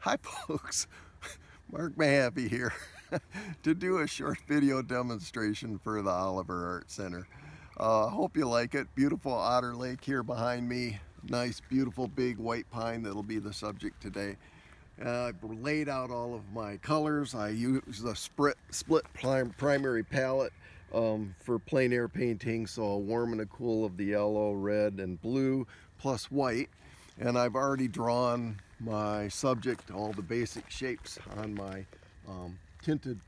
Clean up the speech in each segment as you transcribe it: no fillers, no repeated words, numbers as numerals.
Hi folks, Mark Mehaffey here to do a short video demonstration for the Arbor Art Center. Hope you like it. Beautiful Otter Lake here behind me. Nice, beautiful, big white pine that'll be the subject today. I've laid out all of my colors. I use the split primary palette for plein air painting, so a warm and a cool of the yellow, red, and blue, plus white. And I've already drawn my subject, all the basic shapes on my tinted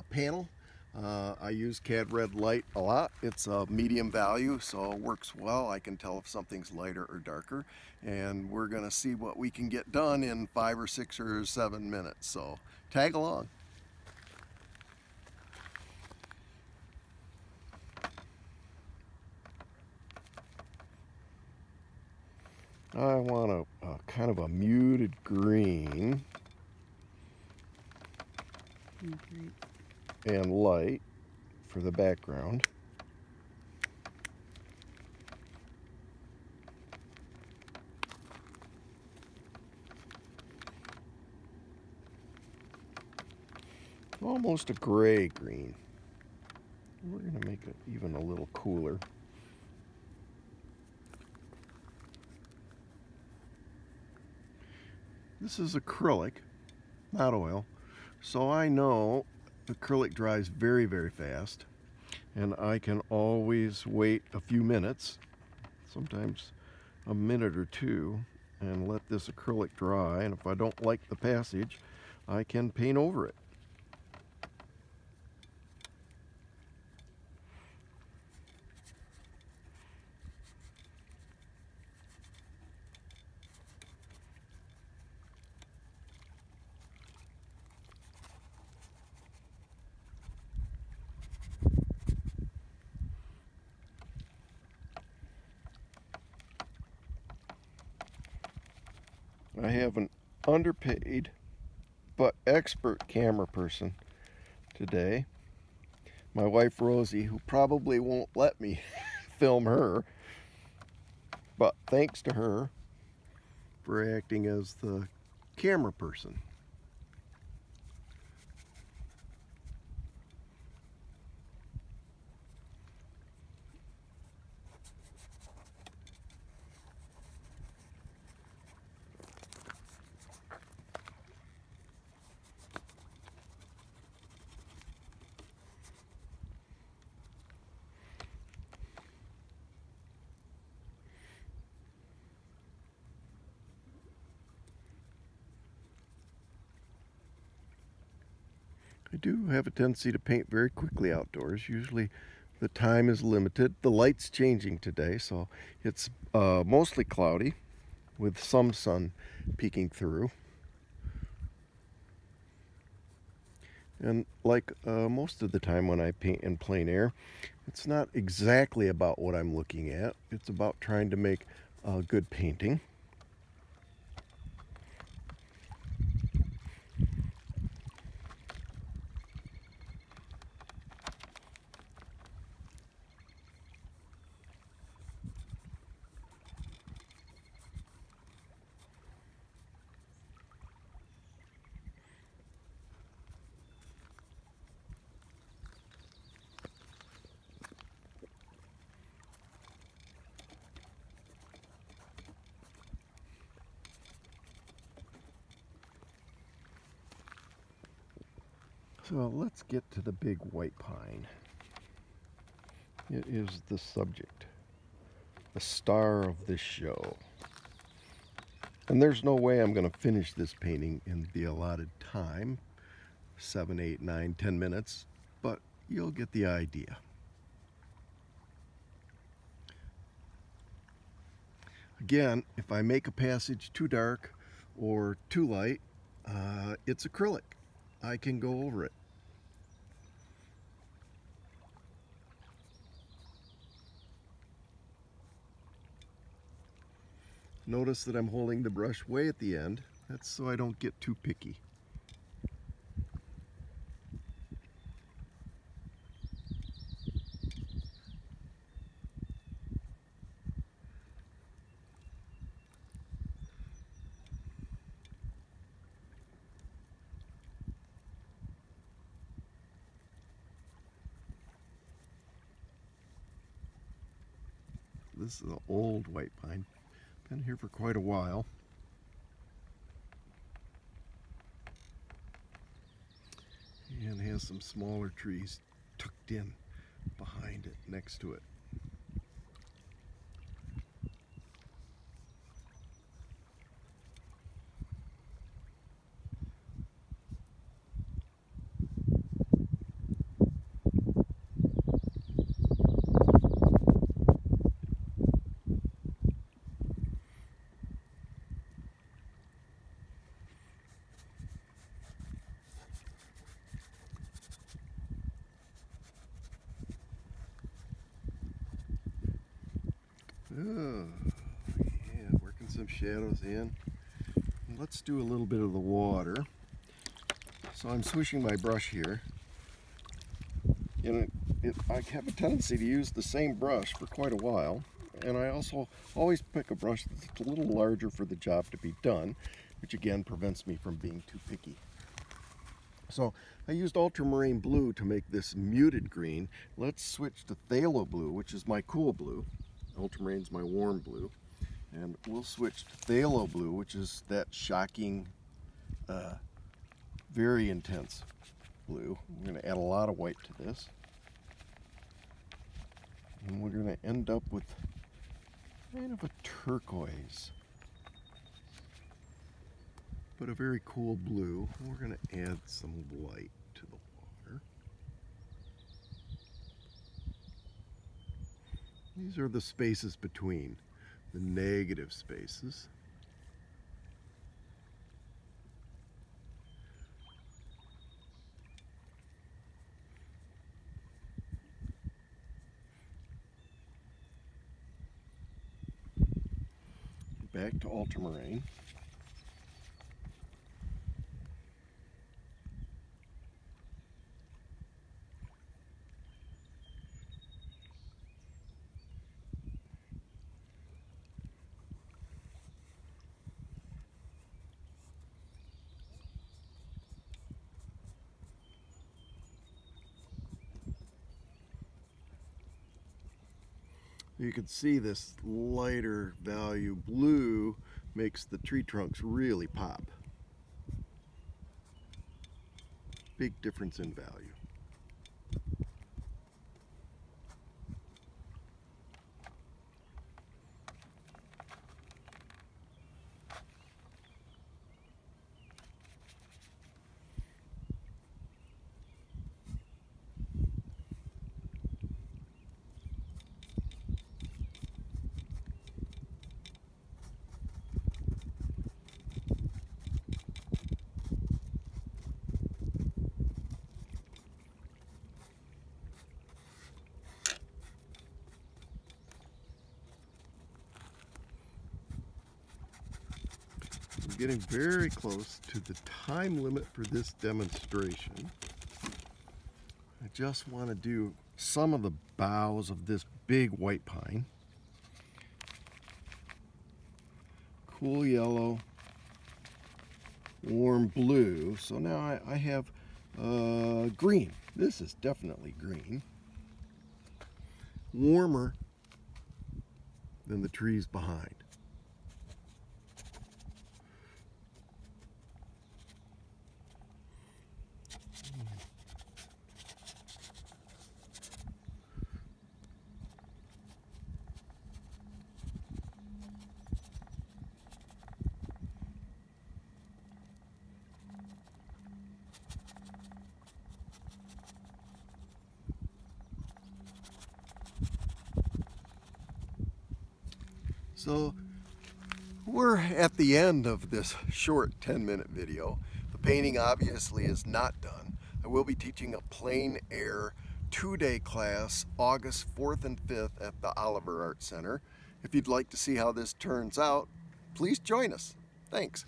panel. I use CAD red light a lot. It's a medium value, so it works well. I can tell if something's lighter or darker. And we're gonna see what we can get done in 5 or 6 or 7 minutes. So tag along. I want a kind of a muted green and light for the background. Almost a gray green. We're going to make it even a little cooler. This is acrylic, not oil, so I know acrylic dries very, very fast, and I can always wait a few minutes, sometimes a minute or two, and let this acrylic dry, and if I don't like the passage, I can paint over it. I have an underpaid but expert camera person today, my wife Rosie, who probably won't let me film her, but thanks to her for acting as the camera person. I do have a tendency to paint very quickly outdoors. Usually the time is limited. The light's changing today, so it's mostly cloudy with some sun peeking through. And like most of the time when I paint in plein air, it's not exactly about what I'm looking at. It's about trying to make a good painting. So let's get to the big white pine. It is the subject, the star of this show. And there's no way I'm going to finish this painting in the allotted time, 7, 8, 9, 10 minutes, but you'll get the idea. Again, if I make a passage too dark or too light, it's acrylic. I can go over it. Notice that I'm holding the brush way at the end. That's so I don't get too picky. This is an old white pine. Been here for quite a while. And has some smaller trees tucked in behind it, next to it. Oh, yeah, working some shadows in. Let's do a little bit of the water. So I'm swishing my brush here. And I have a tendency to use the same brush for quite a while. And I also always pick a brush that's a little larger for the job to be done, which again prevents me from being too picky. So I used ultramarine blue to make this muted green. Let's switch to phthalo blue, which is my cool blue. Ultramarine's my warm blue. And we'll switch to phthalo blue, which is that shocking, very intense blue. We're going to add a lot of white to this. And we're going to end up with kind of a turquoise, but a very cool blue. We're going to add some light to the water. These are the spaces between, the negative spaces. Back to ultramarine. You can see this lighter value blue makes the tree trunks really pop. Big difference in value. I'm getting very close to the time limit for this demonstration. I just want to do some of the boughs of this big white pine. Cool yellow, warm blue. So now I have green. This is definitely green. Warmer than the trees behind. So we're at the end of this short 10-minute video. The painting obviously is not done. I will be teaching a plein air 2-day class August 4th and 5th at the Arbor Art Center. If you'd like to see how this turns out, please join us. Thanks.